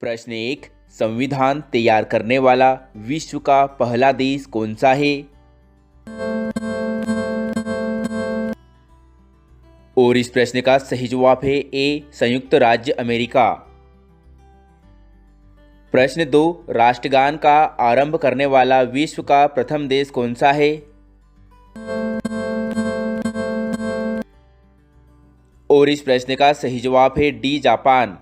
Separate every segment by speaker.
Speaker 1: प्रश्न एक, संविधान तैयार करने वाला विश्व का पहला देश कौन सा है? और इस प्रश्न का सही जवाब है ए, संयुक्त राज्य अमेरिका। प्रश्न दो, राष्ट्रगान का आरंभ करने वाला विश्व का प्रथम देश कौन सा है? और इस प्रश्न का सही जवाब है डी, जापान।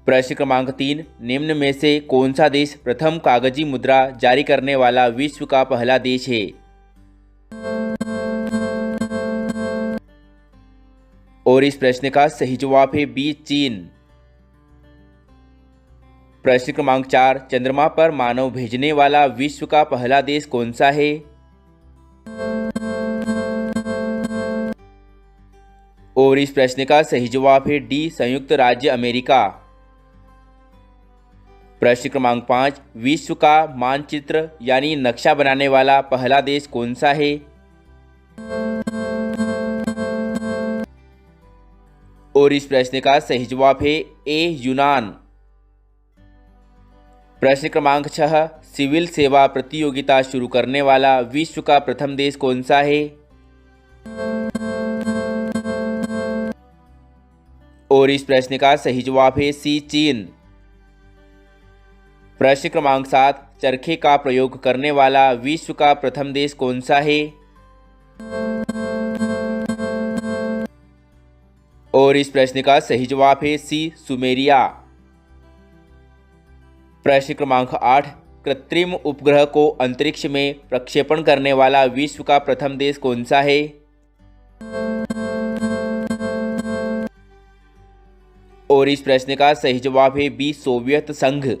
Speaker 1: प्रश्न क्रमांक 3, निम्न में से कौन सा देश प्रथम कागजी मुद्रा जारी करने वाला विश्व का पहला देश है? और इस प्रश्न का सही जवाब है बी, चीन। प्रश्न क्रमांक 4, चंद्रमा पर मानव भेजने वाला विश्व का पहला देश कौन सा है? और इस प्रश्न का सही जवाब है डी, संयुक्त राज्य अमेरिका। प्रश्न क्रमांक 5, विश्व का मानचित्र यानी नक्शा बनाने वाला पहला देश कौन सा है? और इस प्रश्न का सही जवाब है ए, यूनान। प्रश्न क्रमांक 6, सिविल सेवा प्रतियोगिता शुरू करने वाला विश्व का प्रथम देश कौन सा है? और इस प्रश्न का सही जवाब है सी, चीन। प्रश्न क्रमांक 7, चरखे का प्रयोग करने वाला विश्व का प्रथम देश कौन सा है? और इस प्रश्न का सही जवाब है सी, सुमेरिया। प्रश्न क्रमांक 8, कृत्रिम उपग्रह को अंतरिक्ष में प्रक्षेपण करने वाला विश्व का प्रथम देश कौन सा है? और इस प्रश्न का सही जवाब है बी, सोवियत संघ।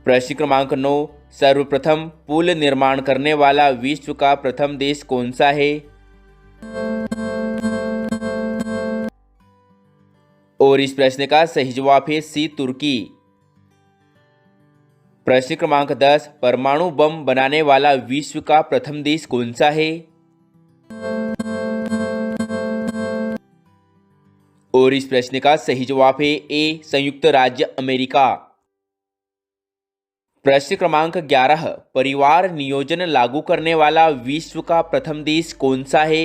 Speaker 1: प्रश्न क्रमांक 9, सर्वप्रथम पुल निर्माण करने वाला विश्व का प्रथम देश कौन सा है? और इस प्रश्न का सही जवाब है सी, तुर्की। प्रश्न क्रमांक 10, परमाणु बम बनाने वाला विश्व का प्रथम देश कौन सा है? और इस प्रश्न का सही जवाब है ए, संयुक्त राज्य अमेरिका। प्रश्न क्रमांक 11, परिवार नियोजन लागू करने वाला विश्व का प्रथम देश कौन सा है?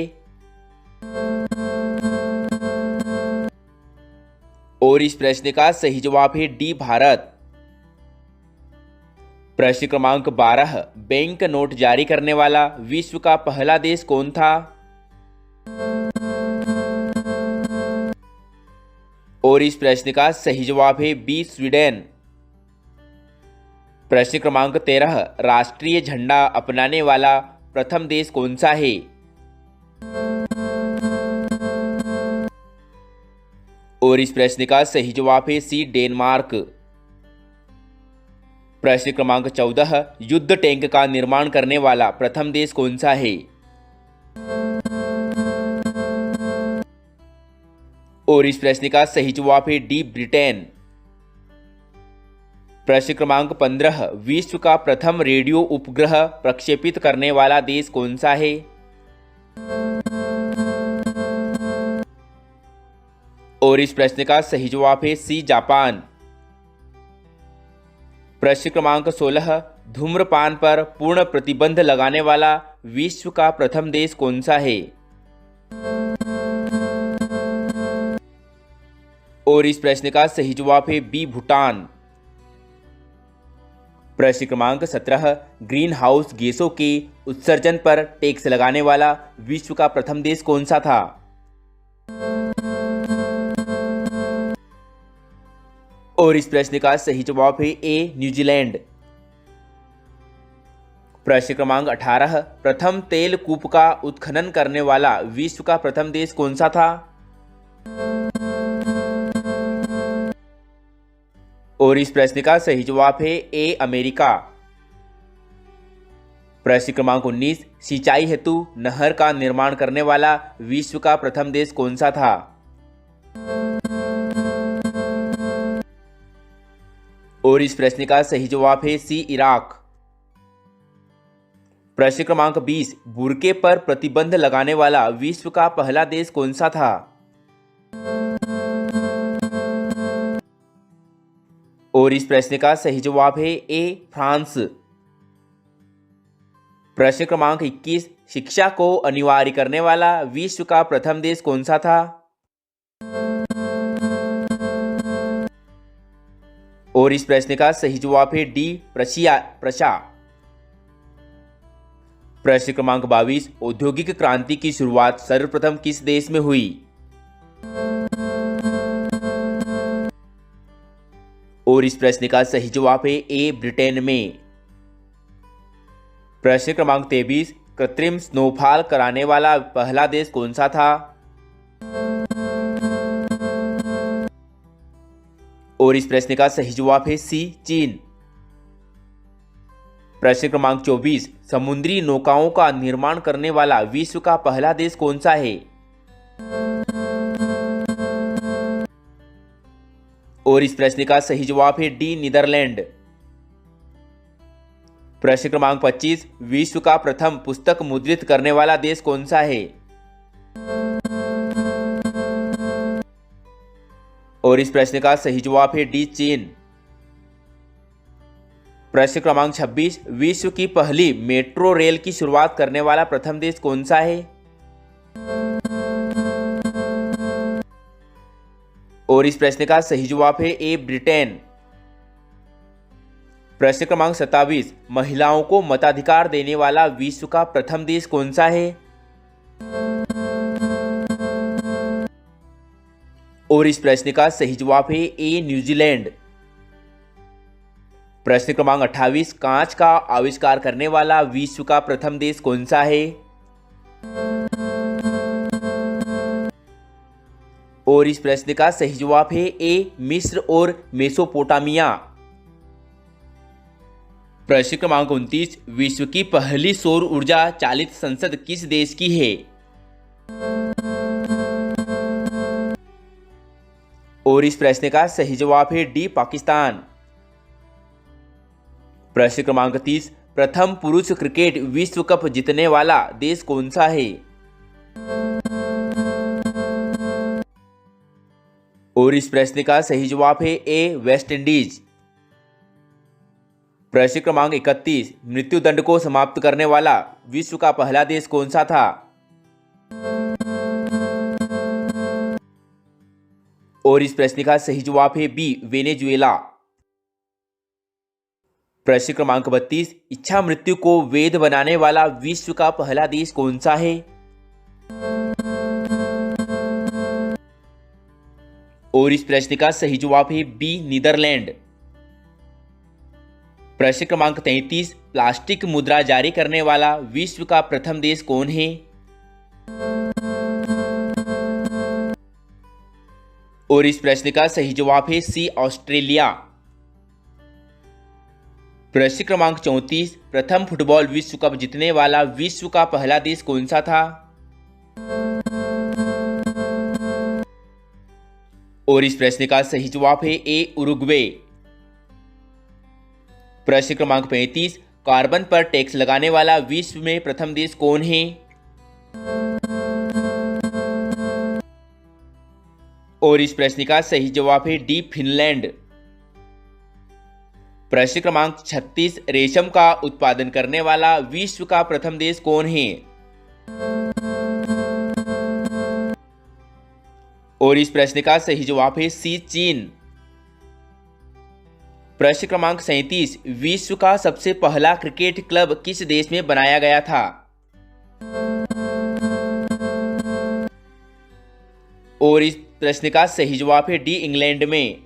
Speaker 1: और इस प्रश्न का सही जवाब है डी, भारत। प्रश्न क्रमांक 12, बैंक नोट जारी करने वाला विश्व का पहला देश कौन था? और इस प्रश्न का सही जवाब है बी, स्वीडन। प्रश्न क्रमांक 13, राष्ट्रीय झंडा अपनाने वाला प्रथम देश कौन सा है? और इस प्रश्न का सही जवाब है सी, डेनमार्क। प्रश्न क्रमांक 14, युद्ध टैंक का निर्माण करने वाला प्रथम देश कौन सा है? और इस प्रश्न का सही जवाब है डी, ब्रिटेन। प्रश्न क्रमांक 15, विश्व का प्रथम रेडियो उपग्रह प्रक्षेपित करने वाला देश कौन सा है? और इस प्रश्न का सही जवाब है सी, जापान। प्रश्न क्रमांक 16, धूम्रपान पर पूर्ण प्रतिबंध लगाने वाला विश्व का प्रथम देश कौन सा है? और इस प्रश्न का सही जवाब है बी, भूटान। प्रश्न क्रमांक 17, ग्रीन हाउस गैसों के उत्सर्जन पर टैक्स लगाने वाला विश्व का प्रथम देश कौन सा था? और इस प्रश्न का सही जवाब है ए, न्यूजीलैंड। प्रश्न क्रमांक 18, प्रथम तेल कूप का उत्खनन करने वाला विश्व का प्रथम देश कौन सा था? और इस प्रश्न का सही जवाब है ए, अमेरिका। प्रश्न क्रमांक 19, सिंचाई हेतु नहर का निर्माण करने वाला विश्व का प्रथम देश कौन सा था? और इस प्रश्न का सही जवाब है सी, इराक। प्रश्न क्रमांक 20, बुर्के पर प्रतिबंध लगाने वाला विश्व का पहला देश कौन सा था? और इस प्रश्न का सही जवाब है ए फ्रांस। प्रश्न क्रमांक 21, शिक्षा को अनिवार्य करने वाला विश्व का प्रथम देश कौन सा था? और इस प्रश्न का सही जवाब है डी प्रशा। प्रश्न क्रमांक 22, औद्योगिक क्रांति की शुरुआत सर्वप्रथम किस देश में हुई? और इस प्रश्न का सही जवाब है ए ब्रिटेन में। प्रश्न क्रमांक 23, कृत्रिम स्नोफॉल कराने वाला पहला देश कौन सा था? और इस प्रश्न का सही जवाब है सी चीन। प्रश्न क्रमांक 24, समुद्री नौकाओं का निर्माण करने वाला विश्व का पहला देश कौन सा है? और इस प्रश्न का सही जवाब है डी नीदरलैंड। प्रश्न क्रमांक 25, विश्व का प्रथम पुस्तक मुद्रित करने वाला देश कौन सा है? और इस प्रश्न का सही जवाब है डी चीन। प्रश्न क्रमांक 26, विश्व की पहली मेट्रो रेल की शुरुआत करने वाला प्रथम देश कौन सा है? और इस प्रश्न का सही जवाब है ए ब्रिटेन। प्रश्न क्रमांक 27, महिलाओं को मताधिकार देने वाला विश्व का प्रथम देश कौन सा है? और इस प्रश्न का सही जवाब है ए न्यूजीलैंड। प्रश्न क्रमांक 28, कांच का आविष्कार करने वाला विश्व का प्रथम देश कौन सा है? और इस प्रश्न का सही जवाब है ए मिस्र और मेसोपोटामिया। प्रश्न क्रमांक 29, विश्व की पहली सौर ऊर्जा चालित संसद किस देश की है? और इस प्रश्न का सही जवाब है डी पाकिस्तान। प्रश्न क्रमांक 30, प्रथम पुरुष क्रिकेट विश्व कप जीतने वाला देश कौन सा है? और इस प्रश्न का सही जवाब है ए वेस्ट इंडीज। प्रश्न क्रमांक 31, मृत्यु दंड को समाप्त करने वाला विश्व का पहला देश कौन सा था? और इस प्रश्न का सही जवाब है बी वेनेजुएला। प्रश्न क्रमांक 32, इच्छा मृत्यु को वैध बनाने वाला विश्व का पहला देश कौन सा है? और इस प्रश्न का सही जवाब है बी नीदरलैंड। प्रश्न क्रमांक 33, प्लास्टिक मुद्रा जारी करने वाला विश्व का प्रथम देश कौन है? और इस प्रश्न का सही जवाब है सी ऑस्ट्रेलिया। प्रश्न क्रमांक 34, प्रथम फुटबॉल विश्व कप जीतने वाला विश्व का पहला देश कौन सा था? और इस प्रश्न का सही जवाब है ए उरुग्वे। प्रश्न क्रमांक 35, कार्बन पर टैक्स लगाने वाला विश्व में प्रथम देश कौन है? और इस प्रश्न का सही जवाब है डी फिनलैंड। प्रश्न क्रमांक 36, रेशम का उत्पादन करने वाला विश्व का प्रथम देश कौन है? और इस प्रश्न का सही जवाब है सी चीन। प्रश्न क्रमांक 37, विश्व का सबसे पहला क्रिकेट क्लब किस देश में बनाया गया था? और इस प्रश्न का सही जवाब है डी इंग्लैंड में।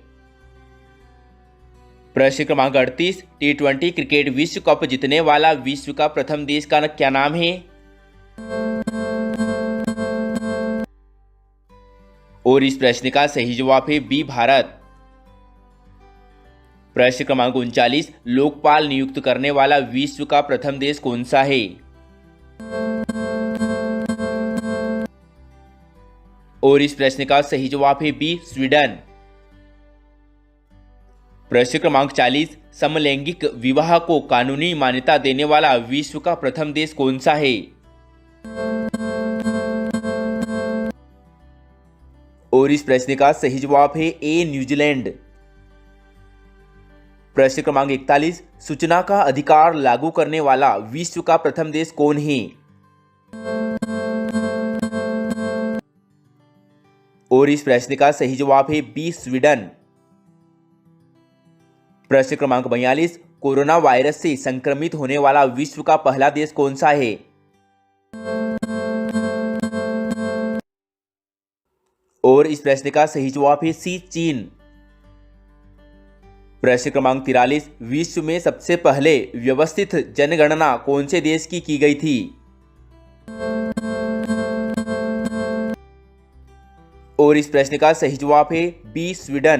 Speaker 1: प्रश्न क्रमांक 38, T20 क्रिकेट विश्व कप जीतने वाला विश्व का प्रथम देश का क्या नाम है? और इस प्रश्न का सही जवाब है बी भारत। प्रश्न क्रमांक 39, लोकपाल नियुक्त करने वाला विश्व का प्रथम देश कौन सा है? और इस प्रश्न का सही जवाब है बी स्वीडन। प्रश्न क्रमांक 40, समलैंगिक विवाह को कानूनी मान्यता देने वाला विश्व का प्रथम देश कौन सा है? और इस प्रश्न का सही जवाब है ए न्यूजीलैंड। प्रश्न क्रमांक 41, सूचना का अधिकार लागू करने वाला विश्व का प्रथम देश कौन है? और इस प्रश्न का सही जवाब है बी, स्वीडन। प्रश्न क्रमांक 42, कोरोना वायरस से संक्रमित होने वाला विश्व का पहला देश कौन सा है? और इस प्रश्न का सही जवाब है सी, चीन। प्रश्न क्रमांक 43, विश्व में सबसे पहले व्यवस्थित जनगणना कौन से देश की गई थी? और इस प्रश्न का सही जवाब है बी, स्वीडन।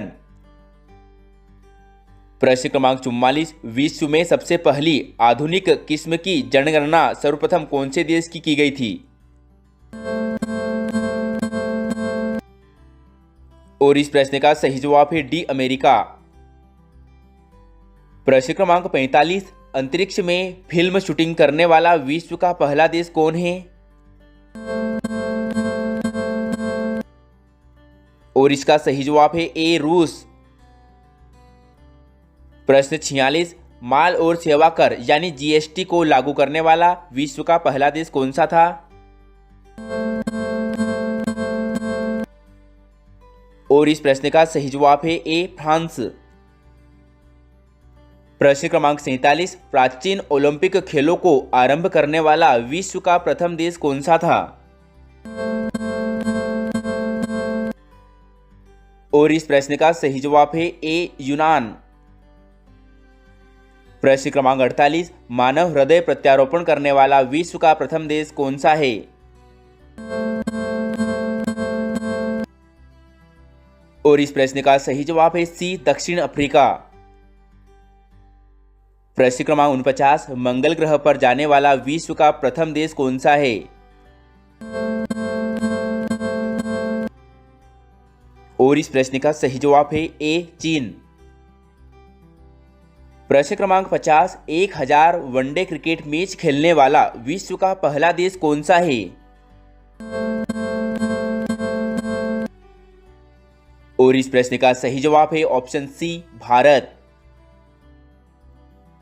Speaker 1: प्रश्न क्रमांक 44, विश्व में सबसे पहली आधुनिक किस्म की जनगणना सर्वप्रथम कौन से देश की गई थी? और इस प्रश्न का सही जवाब है डी, अमेरिका। प्रश्न क्रमांक 45, अंतरिक्ष में फिल्म शूटिंग करने वाला विश्व का पहला देश कौन है? और इसका सही जवाब है ए, रूस। प्रश्न 46, माल और सेवा कर यानी जीएसटी को लागू करने वाला विश्व का पहला देश कौन सा था? और इस प्रश्न का सही जवाब है ए, फ्रांस। प्रश्न क्रमांक 47, प्राचीन ओलंपिक खेलों को आरंभ करने वाला विश्व का प्रथम देश कौन सा था? और इस प्रश्न का सही जवाब है ए, यूनान। प्रश्न क्रमांक 48, मानव हृदय प्रत्यारोपण करने वाला विश्व का प्रथम देश कौन सा है? और इस प्रश्न का सही जवाब है सी, दक्षिण अफ्रीका। प्रश्न क्रमांक 49, मंगल ग्रह पर जाने वाला विश्व का प्रथम देश कौन सा है? और इस प्रश्न का सही जवाब है ए, चीन। प्रश्न क्रमांक 50, 1000 वनडे क्रिकेट मैच खेलने वाला विश्व का पहला देश कौन सा है? और इस प्रश्न का सही जवाब है ऑप्शन सी, भारत।